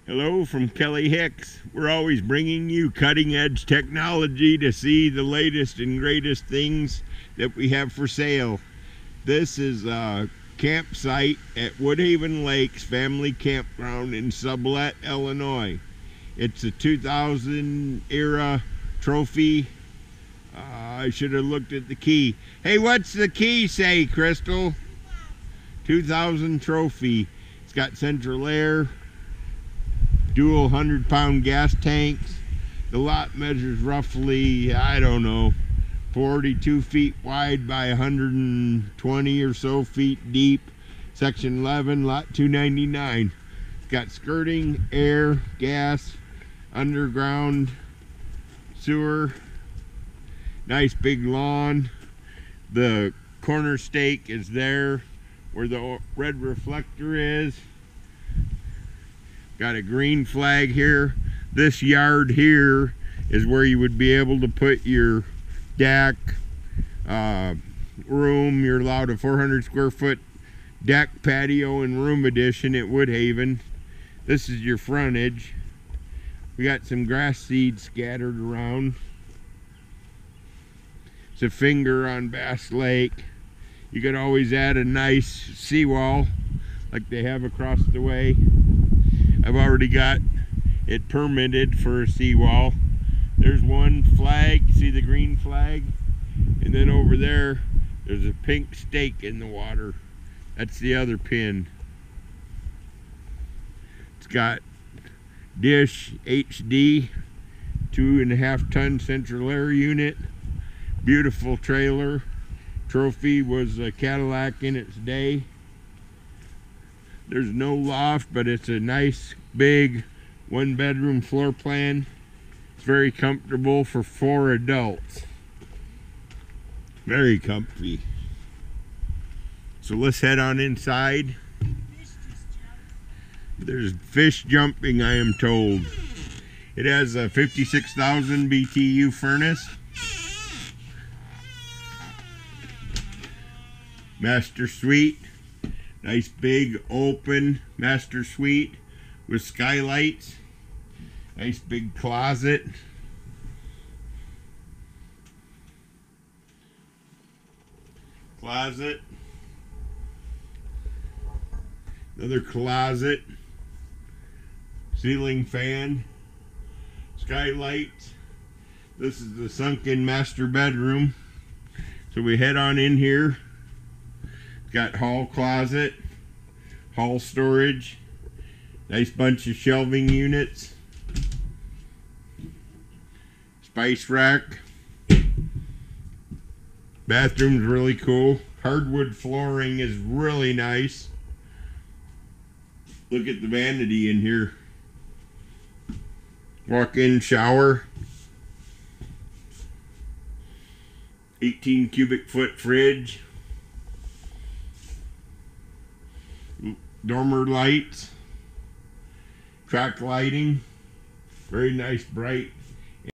Hello from Kelly Hicks. We're always bringing you cutting edge technology to see the latest and greatest things that we have for sale. This is a campsite at Woodhaven Lakes Family Campground in Sublette, Illinois. It's a 2000 era trophy. I should have looked at the key. Hey, what's the key say, Crystal? 2000 trophy. It's got central air, dual 100-pound gas tanks. The lot measures roughly, I don't know, 42 feet wide by 120 or so feet deep. Section 11, lot 299. It's got skirting, air, gas, underground sewer, nice big lawn. The corner stake is there where the red reflector is. Got a green flag here. This yard here is where you would be able to put your deck, room. You're allowed a 400 square foot deck, patio, and room addition at Woodhaven. This is your frontage. We got some grass seeds scattered around. It's a finger on Bass Lake. You could always add a nice seawall like they have across the way. I've already got it permitted for a seawall. There's one flag, see the green flag? And then over there, there's a pink stake in the water. That's the other pin. It's got dish HD, 2.5 ton central air unit. Beautiful trailer. Trophy was a Cadillac in its day. There's no loft, but it's a nice big 1-bedroom floor plan. It's very comfortable for 4 adults. Very comfy. So let's head on inside. There's fish jumping, I am told. It has a 56,000 BTU furnace. Master suite. Nice big open master suite with skylights. Nice big closet. Closet. Another closet. Ceiling fan. Skylights. This is the sunken master bedroom. So we head on in here. Got hall closet, hall storage, nice bunch of shelving units, spice rack. Bathroom's really cool. Hardwood flooring is really nice. Look at the vanity in here. Walk-in shower. 18 cubic foot fridge. Dormer lights, track lighting, very nice bright